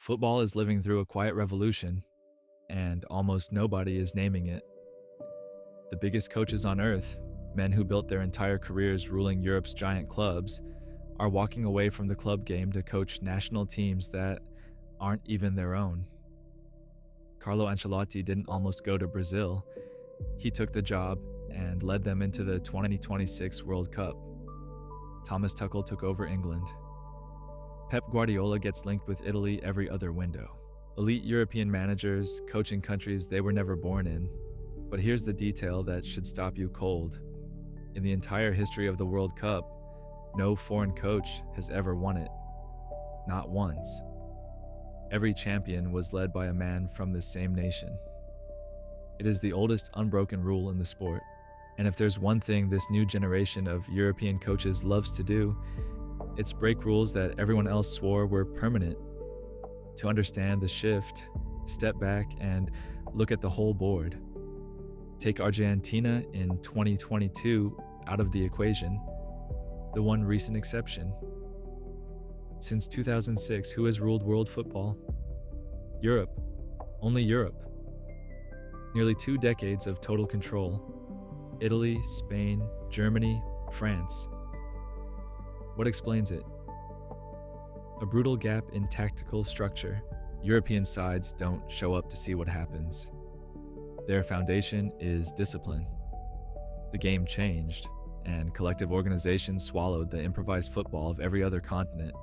Football is living through a quiet revolution, and almost nobody is naming it. The biggest coaches on earth, men who built their entire careers ruling Europe's giant clubs, are walking away from the club game to coach national teams that aren't even their own. Carlo Ancelotti didn't almost go to Brazil, he took the job and led them into the 2026 World Cup. Thomas Tuchel took over England. Pep Guardiola gets linked with Italy every other window. Elite European managers coaching countries they were never born in. But here's the detail that should stop you cold. In the entire history of the World Cup, no foreign coach has ever won it. Not once. Every champion was led by a man from this same nation. It is the oldest unbroken rule in the sport. And if there's one thing this new generation of European coaches loves to do, it's break rules that everyone else swore were permanent. To understand the shift, step back and look at the whole board. Take Argentina in 2022 out of the equation, the one recent exception. Since 2006, who has ruled world football? Europe. Only Europe. Nearly 2 decades of total control. Italy, Spain, Germany, France. What explains it? A brutal gap in tactical structure. European sides don't show up to see what happens. Their foundation is discipline. The game changed, and collective organization swallowed the improvised football of every other continent.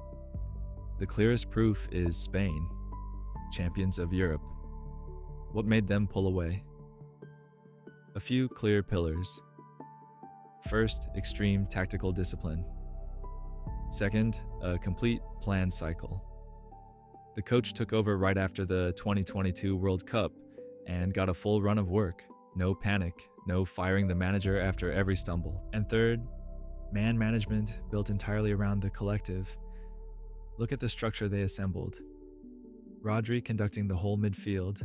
The clearest proof is Spain, champions of Europe. What made them pull away? A few clear pillars. First, extreme tactical discipline. Second, a complete planned cycle. The coach took over right after the 2022 World Cup and got a full run of work. No panic, no firing the manager after every stumble. And third, man management built entirely around the collective. Look at the structure they assembled. Rodri conducting the whole midfield,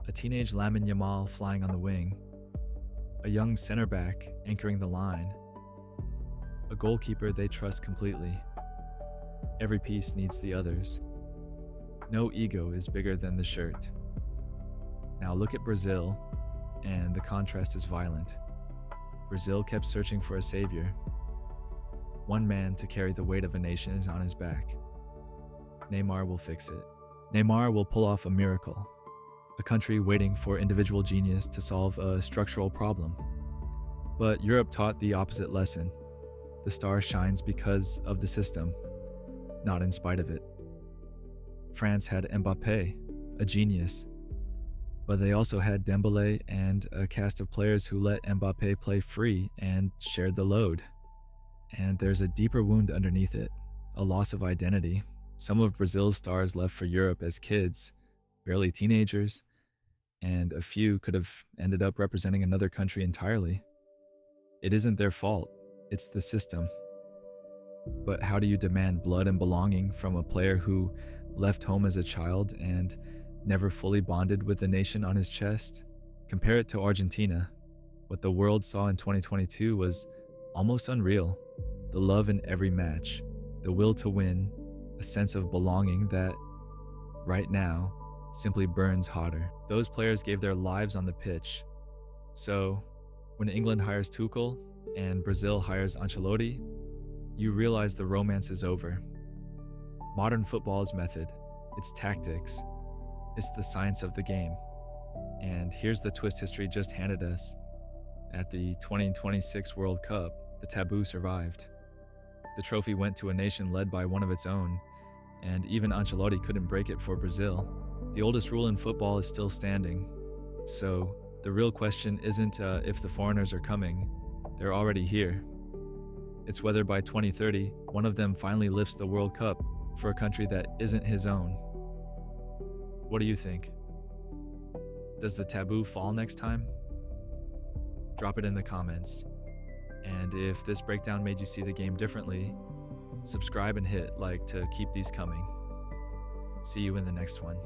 a teenage lamine yamal flying on the wing, a young center back anchoring the line, a goalkeeper they trust completely. Every piece needs the others. No ego is bigger than the shirt. Now look at Brazil, and the contrast is violent. Brazil kept searching for a savior. One man to carry the weight of a nation is on his back. Neymar will fix it. Neymar will pull off a miracle. A country waiting for individual genius to solve a structural problem. But Europe taught the opposite lesson. The star shines because of the system, not in spite of it. France had Mbappe, a genius. But they also had Dembele and a cast of players who let Mbappe play free and shared the load. And there's a deeper wound underneath it, a loss of identity. Some of Brazil's stars left for Europe as kids, barely teenagers, and a few could have ended up representing another country entirely. It isn't their fault, it's the system. But how do you demand blood and belonging from a player who left home as a child and never fully bonded with the nation on his chest? Compare it to Argentina. What the world saw in 2022 was almost unreal. The love in every match, the will to win, a sense of belonging that, right now, simply burns hotter. Those players gave their lives on the pitch. So, when England hires Tuchel and Brazil hires Ancelotti, you realize the romance is over. Modern football's method, its tactics, it's the science of the game. And here's the twist history just handed us. At the 2026 World Cup, the taboo survived. The trophy went to a nation led by one of its own, and even Ancelotti couldn't break it for Brazil. The oldest rule in football is still standing. So, the real question isn't if the foreigners are coming, they're already here. It's whether by 2030, one of them finally lifts the World Cup for a country that isn't his own. What do you think? Does the taboo fall next time? Drop it in the comments. And if this breakdown made you see the game differently, subscribe and hit like to keep these coming. See you in the next one.